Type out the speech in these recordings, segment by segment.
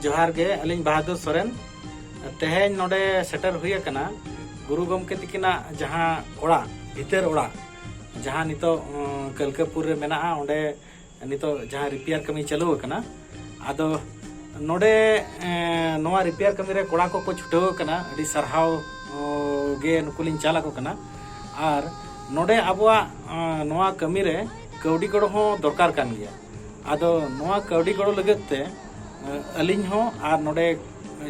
जोहार गे अलिंग बहादुर सोरेन तेहें नोडे सेटर हुई कना गुरु गमके तिकिना जहां ओड़ा भीतर ओड़ा जहां नितो कलकापुर रे मेना ओंडे नितो जहां रिपेयर कमी चालू कना आदो नोडे नोआ रिपेयर कमी रे कोड़ा को छुटाव कना अडी सरहाव गे नुकुलिन चाला को कना आर नोडे आबुआ नोआ कमी रे कौडी गड़ो हो दरकार कान गया आदो नोआ कौडी गड़ो लगते अलिंग हो आर नोडे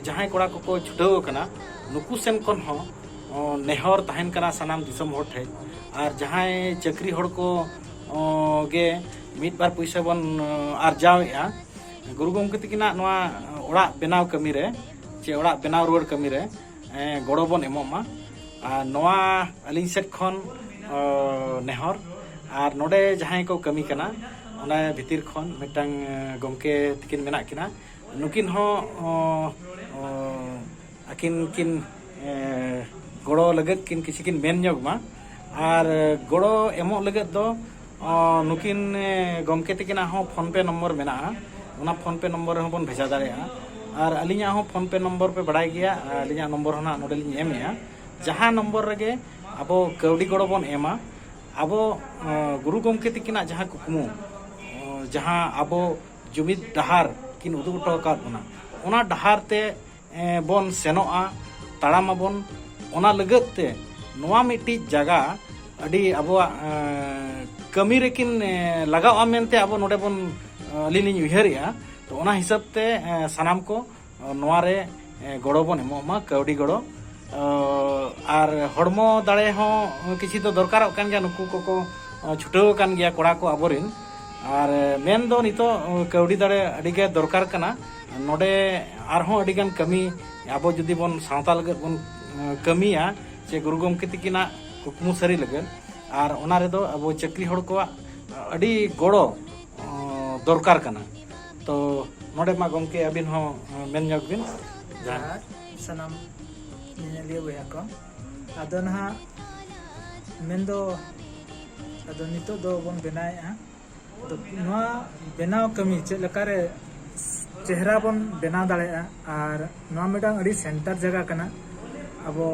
जहां कोड़ा को छुटाव कना नुकु सेन कोन हो नेहर तहन कना सनाम दिसम होर ठे आर जहां चक्री होड़ को गे मिट बार पैसा बन आरजावेआ गुरु गमके तिकिना नोआ ओड़ा बेनाव कमी रे चे ओड़ा बेनाव रुवाड़ कमी रे गड़ो बन एमोमा आर नोआ अलिंग सेट खन नेहर आर नोडे जहां को कमी कना ओना भितिर खन मिटांग गमके तिकिन मेना किना नुकिन हो अकिन किन गड़ो लगत किन किसी किन मेन मा आर गड़ो एमो लगत दो नुकिन गमके तिकिना हो फोन पे नंबर मेना ओना फोन पे नंबर हो बन भेजा दाड़ेया आर अलिया हो फोन पे नंबर पे बड़ाई गया अलिया नंबर होना नोडे लिन एमया जहां नंबर रगे अबो कौडी गड़ो बन एमा अबो गुरु गमके तिकिना जहां कुकमु जहां अबो जुमिद डहार किन उदुग टो का ओना डहार ते बन सेनोआ ताड़ाम बन ओना लगत ते नोआ मिट्टी जगह अडी अबो कमी रेकिन लगावा मेनते अबो नोडे बन अलिनी उहरिया तो ओना हिसाब ते सनाम को नोआ रे गड़ो बन एमोमा कौडी गड़ो आर हड़मो दाड़े हो किसी तो दरकार कान गया नुकु को छुटाव कान गया कोड़ा को आबोरिन आर मेन दो नितो कौडी दाड़े अडिगे दरकार कना नोडे आरहों अडिगान कमी आबो जुदी बन सावता लगत बन कमिया चे गुरु गमके तिकिना कुकमु सारी लगत आर ओना रे दो अबो चक्री होड़ को अडी गड़ो दरकार कना तो नोडे मा गमके अबिन हो मेन ᱧᱚᱜ बिन जहां सनम निलिया बया को आदो ना मेंदो आदो नितो दो बन बनाया तो नोआ बनाव कमी चे लकारे चेहरा बन बना दाड़ेया और नोआ मिटांग अडी सेंटर जगह कना अबो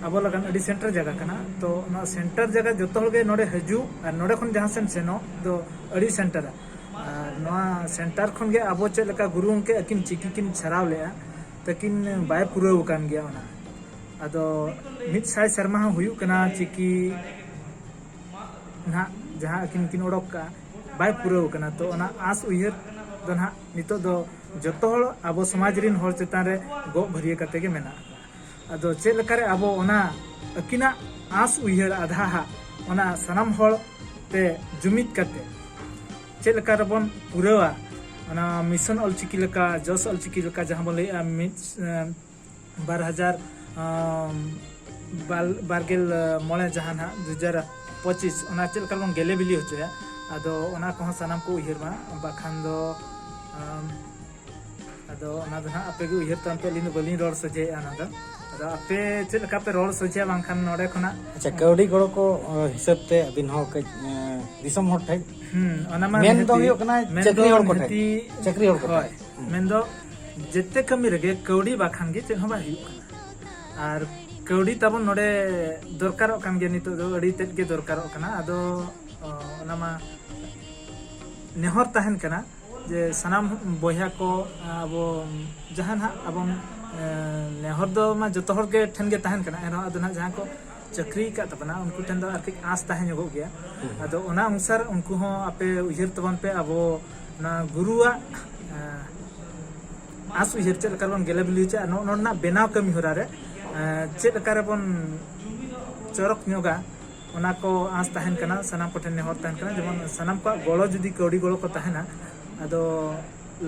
अबो लगन अडी सेंटर जगह कना तो नोआ सेंटर जगह जतो हगे नोडे हजू और नोडे खन जहां सेन सेनो दो अडी सेंटर नोआ सेंटर खन गे अबो चे लका गुरु उनके अकिन चिकी किन छराव लेया तकिन बाय पुराव कान गया ओना आदो मिट साय शर्मा हुयु कना चिकी ना जहां अकिन किन ओडक का बाय पुराव कना तो ओना आस उयहर दो ना नितो दो जतो हल अबो समाज रिन हर चेतान रे गो भरिया कते गे मेना आदो चे लकारे अबो ओना अकिना आस उयहर आधा हा ओना सनाम हल ते जुमित कते चे लकारे बन पुरावा ओना मिशन अलचिकी लका जस अलचिकी लका जहां बोले 2000 बारगेल मोले जहां ना 2025 ओना चे लका बन गेले बिली होचया आदो ओना को सनाम को उयहर मा बाखान दो आदो ओना दो ना आपे गु उयहर तंते लिन बलिन रोड सजे आना दो आदो आपे चे लका पे रोड सजे बांखान नोडे खना अच्छा कौडी गड़ो को हिसाब ते अबिन हो के दिसम होर ठे ओना मा मेन दो हुयो कना चक्री होड़ को ठे चक्री होड़ को मेन दो जेते कमी रगे कौडी बाखान गे चे हबा हुयो कना आर कौडी तबन नोडे दरकार कान गे नितो दो अडी तेत गे दरकार कना आदो ओना मा नेहर तहन कना जे सनाम बोया को अबो जहां ना अबो नेहर दो मा जतो हर गे ठन गे तहन कना एनो आदो ना जहां को चक्री का तबना उनको ठन दो आर्थिक आस तहन हो गया आदो ओना अनुसार उनको हो आपे उयहर तबन पे अबो ना गुरुआ आस उयहर चे लकार गेले बिली चे नोना बेनाव कमी होरा रे चे लकार बन चरक न्योगा ओना को आस तहन कना सनाम को ठन नेहर तहन कना जेमन सनाम को गळो जुदी कौडी गळो को तहना आदो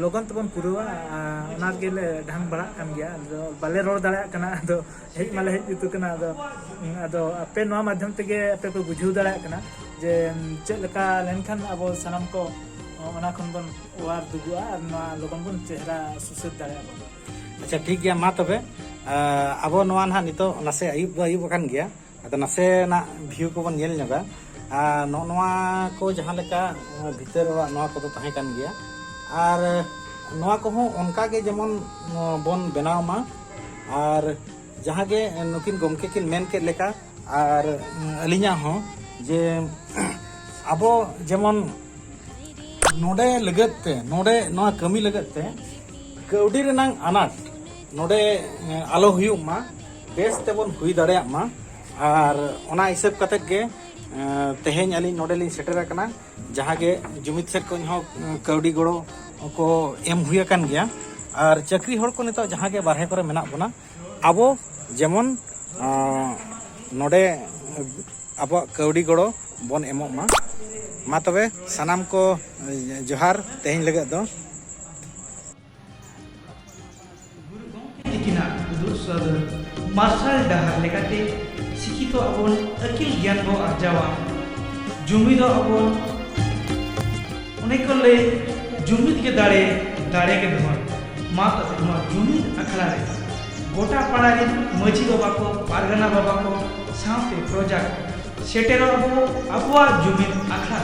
लगन तबन पुरवा ओना गेले ढांग बड़ा कान गया आदो बाले रोड दाड़ा कना आदो हेज माले हेज जुतु कना आदो आपे नोआ माध्यम तेगे आपे को बुझु दाड़ा कना जे चे लका लेनखान अबो सनाम को ओना खन बन वार दुगुआ और नोआ लगन बन चेहरा सुसद दाड़ा अच्छा ठीक गया मा तबे अबो नोआ ना नितो नासे आयुब कान गया आदो नासे ना व्यू को बन नेल ᱧᱚᱜᱟ नोआ को जहां लेका भीतर नोआ को तो तहे कान गया और नोआ कोहों उनका के जेमन बन बनाव मा और जहाँ के नुकिन गमके किन मेन के लेका और अलिया हो जे अब जेमन नोडे लगते नोडे नोआ कमी लगते कौडी रेनांग अनाट नोडे आलो हुयुग मा बेस तेबन हुई दाड़े मा और ओना हिसाब कते के तेहेñ अली नोडे लिन सेटर करना जहाँ के जुमित सेट को कौडी गड़ो को एम हुई कान गया और चाकरी हड़ को नितो जहाँ के बारहे करे मेना बना आबो जेमन नोडे अब कौडी गड़ो बन एमो मा तबे सनाम को जोहार तेहेñ लगत दो मार्शल डाहार लेकाते शिक्षित अबन अकिल ज्ञान को आर्जावा जुमिद अबन अनेक ले जुमिद के दाड़े के धमन मात धमा जुमिद अखड़ा रे गोटा पाड़ा रे मजी बाबा को पारगना बाबा को साथे प्रोजेक्ट सेटेरो अबो जुमिद अखड़ा